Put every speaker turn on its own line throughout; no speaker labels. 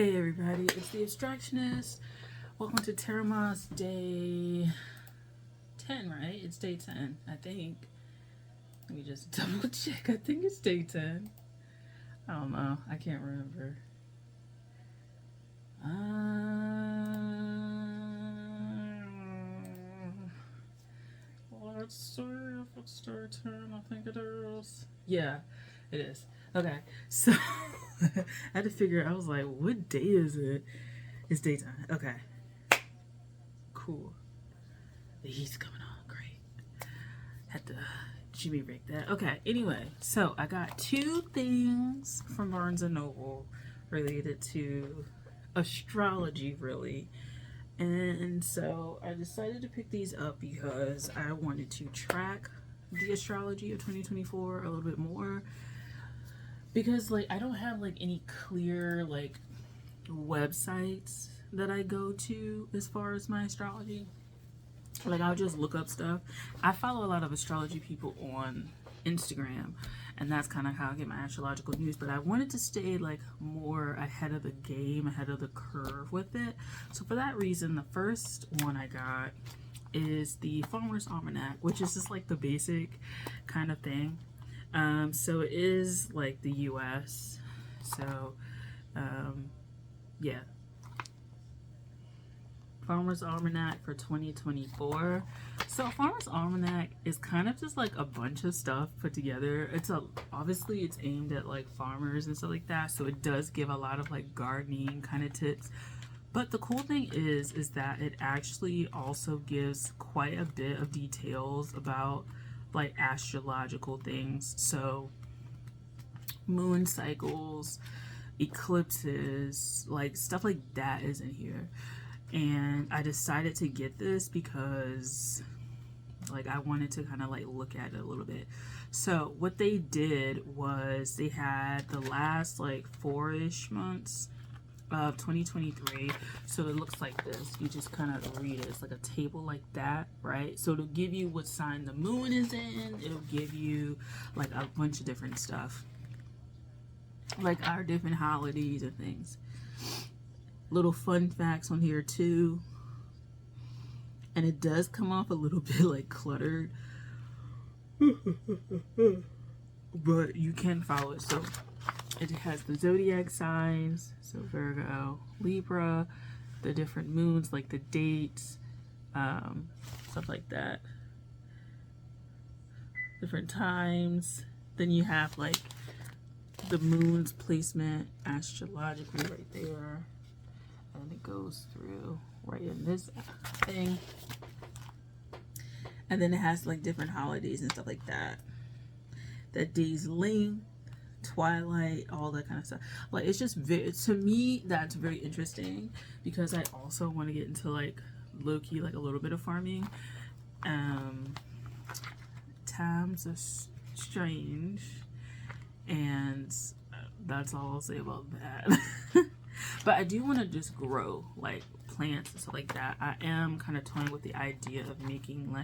Hey everybody, it's the Abstractionist. Welcome to Terramaz day 10, right? It's day 10, I think. Let me just double check. I think it's day 10. I don't know. I can't remember. Let's see if it's day 10. I think it is. Yeah, it is. Okay, so I had to figure. I was like, what day is it? It's daytime. Okay, cool. The heat's coming on. Great. Had to jimmy break that. Okay. Anyway, so I got two things from Barnes and Noble related to astrology, really. And so I decided to pick these up because I wanted to track the astrology of 2024 a little bit more. Because I don't have any clear websites that I go to as far as my astrology. I'll just look up stuff. I follow a lot of astrology people on Instagram, and that's kind of how I get my astrological news. But I wanted to stay more ahead of the game, ahead of the curve with it. So for that reason, the first one I got is the Farmer's Almanac, which is just the basic kind of thing. So it is the US. So, yeah. Farmer's Almanac for 2024. So Farmer's Almanac is kind of just a bunch of stuff put together. Obviously it's aimed at farmers and stuff like that. So it does give a lot of gardening kind of tips. But the cool thing is that it actually also gives quite a bit of details about astrological things. So moon cycles, eclipses, stuff like that is in here. And I decided to get this because I wanted to kind of look at it a little bit. So what they did was they had the last 4-ish months of 2023. So it looks like this. You just kind of read it. It's like a table like that, right? So it'll give you what sign the moon is in. It'll give you a bunch of different stuff, our different holidays and things. Little fun facts on here too. And it does come off a little bit cluttered, but you can follow it. So it has the zodiac signs, so Virgo, Libra, the different moons, the dates, stuff like that. Different times. Then you have the moon's placement astrologically right there. And it goes through right in this thing. And then it has different holidays and stuff like that. That day's length, twilight, all that kind of stuff. It's just to me that's very interesting because I also want to get into low-key a little bit of farming. Times are strange, and that's all I'll say about that. But I do want to just grow plants and stuff like that. I am kind of toying with the idea of making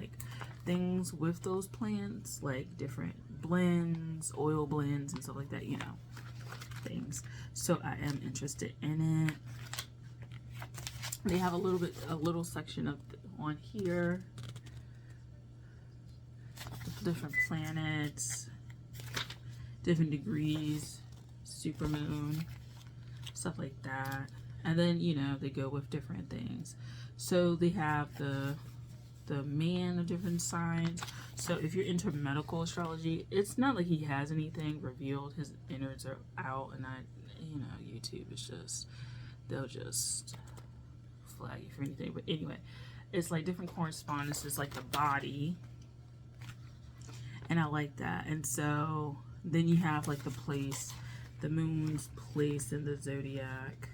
things with those plants, different blends, oil blends and stuff like that, things. So I am interested in it. They have a little section on here, different planets, different degrees, supermoon, stuff like that. And then they go with different things. So they have the man of different signs. So if you're into medical astrology, it's not he has anything revealed. His innards are out, and YouTube is just, they'll just flag you for anything. But anyway, it's different correspondences, the body, and I like that. And so then you have the place, the moon's place in the zodiac.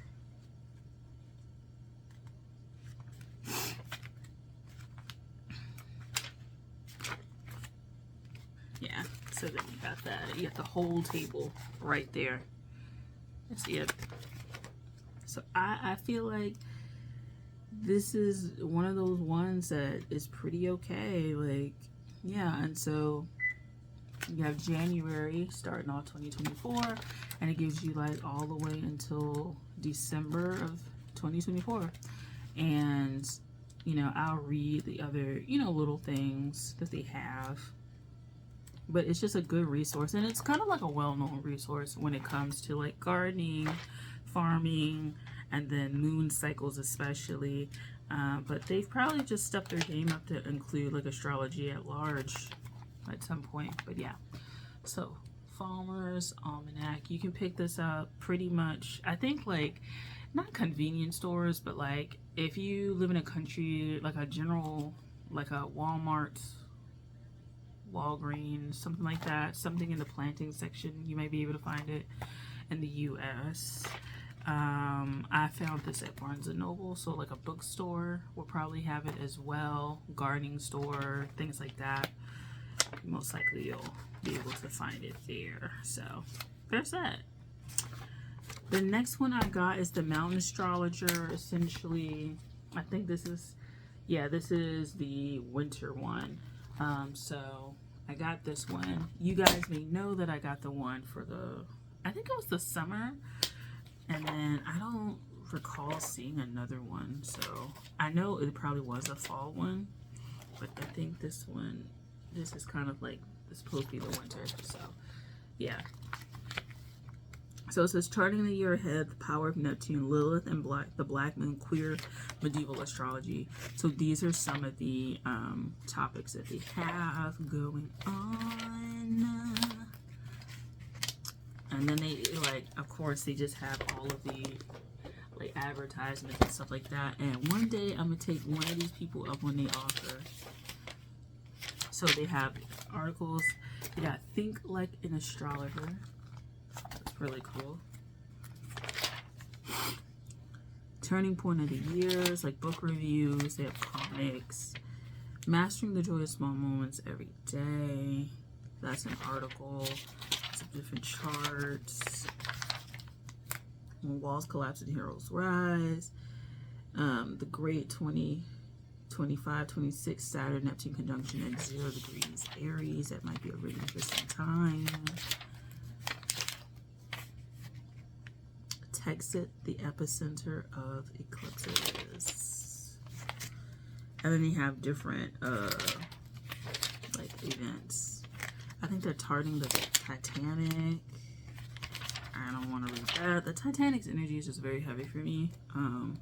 Yeah, so then you got that. You got the whole table right there. That's it. So I feel this is one of those ones that is pretty okay. Yeah, and so you have January starting off 2024, and it gives you all the way until December of 2024. And, you know, I'll read the other, you know, little things that they have. But it's just a good resource. And it's kind of like a well-known resource when it comes to like gardening, farming, and then moon cycles especially. But they've probably just stepped their game up to include like astrology at large at some point. But yeah, so Farmer's Almanac, you can pick this up pretty much, I think, like not convenience stores, but like if you live in a country, like a general, like a Walmart, Walgreens, something like that, something in the planting section, you might be able to find it in the US. I found this at Barnes & Noble, so like a bookstore will probably have it as well, gardening store, things like that. Most likely you'll be able to find it there. So there's that. The next one I got is the Mountain Astrologer. Essentially, I think this is, yeah, this is the winter one. So I got this one. You guys may know that I got the one for the, I think it was the summer. And then I don't recall seeing another one. So I know it probably was a fall one. But I think this one, this is kind of like, it's supposed to be the winter. So yeah. So it says, charting the year ahead, the power of Neptune, Lilith, and the Black Moon, queer medieval astrology. So these are some of the topics that they have going on. And then they, like, of course, they just have all of the, like, advertisements and stuff like that. And one day, I'm going to take one of these people up when they offer. So they have articles. They got Think Like an Astrologer. That's really cool. Turning Point of the Years, like book reviews. They have comics. Mastering the Joy of Small Moments Every Day. That's an article. Some different charts. When Walls Collapse and Heroes Rise. The Great 2025-26 Saturn Neptune conjunction at 0 degrees Aries. That might be a really interesting time. Texit, the epicenter of eclipses. And then they have different like events. I think they're charting the Titanic. I don't want to read that. The Titanic's energy is just very heavy for me. And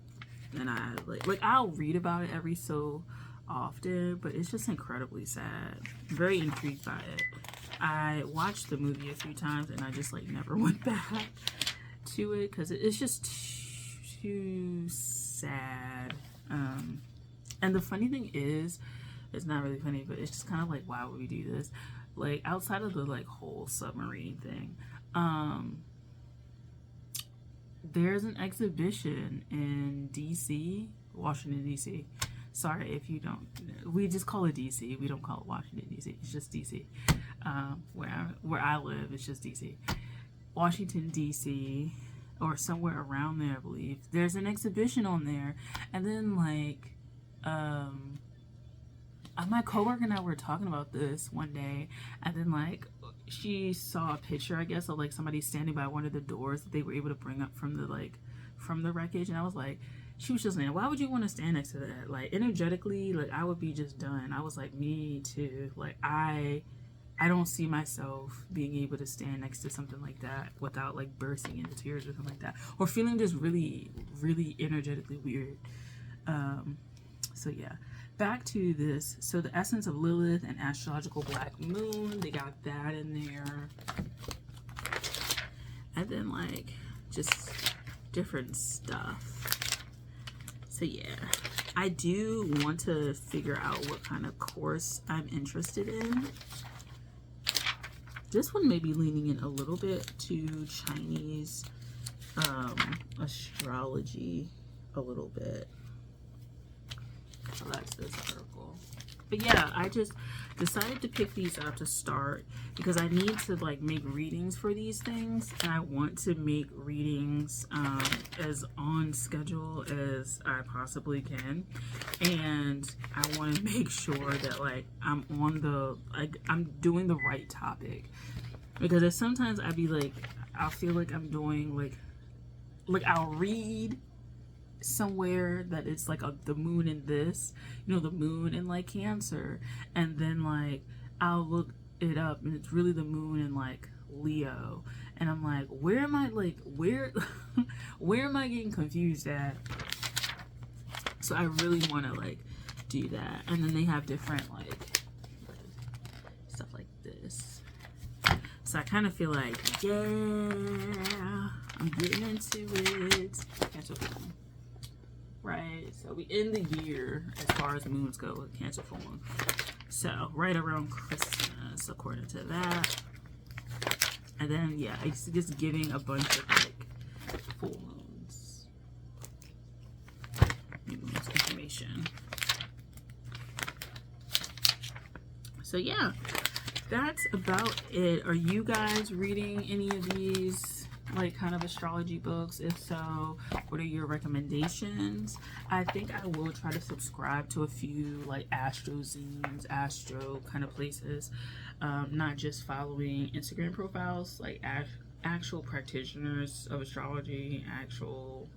I like I'll read about it every so often, but it's just incredibly sad. Very intrigued by it. I watched the movie a few times and I just like never went back to it because it's just too sad. And the funny thing is, it's not really funny, but it's just kind of like, why would we do this? Like, outside of the like whole submarine thing, there's an exhibition in DC, Washington DC. Sorry if you don't, we just call it DC. We don't call it Washington DC. It's just DC. Where I live, it's just DC. Washington DC, or somewhere around there, I believe. There's an exhibition on there, and then like, my coworker and I were talking about this one day, and then like she saw a picture, I guess, of like somebody standing by one of the doors that they were able to bring up from the wreckage, and I was like, she was just saying, why would you want to stand next to that? Like energetically, like I would be just done. I was like, me too. Like I don't see myself being able to stand next to something like that without like bursting into tears or something like that, or feeling just really, really energetically weird. So yeah, back to this. So the essence of Lilith and astrological black moon, they got that in there. And then like just different stuff. So yeah, I do want to figure out what kind of course I'm interested in. This one may be leaning in a little bit to Chinese astrology a little bit. So that's this article. But yeah, I just decided to pick these up to start because I need to like make readings for these things, and I want to make readings as on schedule as I possibly can, and I want to make sure that like I'm on the I'm doing the right topic, because sometimes I'd be like, I'll feel like I'm doing like like I'll read somewhere that it's like the moon in this, you know, the moon in like Cancer, and then like I'll look it up and it's really the moon in like Leo, and I'm like, where am I, like, where where am I getting confused at? So I really want to like do that. And then they have different like stuff like this, so I kind of feel like, yeah, I'm getting into it. Cancer full moon, right? So we end the year as far as moons go with Cancer full moon, so right around Christmas according to that. And then yeah, it's just giving a bunch of like full moons, new moons information. So yeah, that's about it. Are you guys reading any of these like kind of astrology books? If so, what are your recommendations? I think I will try to subscribe to a few like astro zines, astro kind of places, not just following Instagram profiles, like actual practitioners of astrology, actual,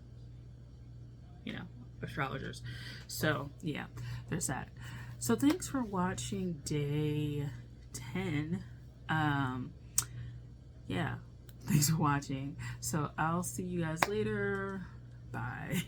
you know, astrologers. So yeah, there's that. So thanks for watching day 10. Yeah, thanks for watching. So I'll see you guys later. Bye.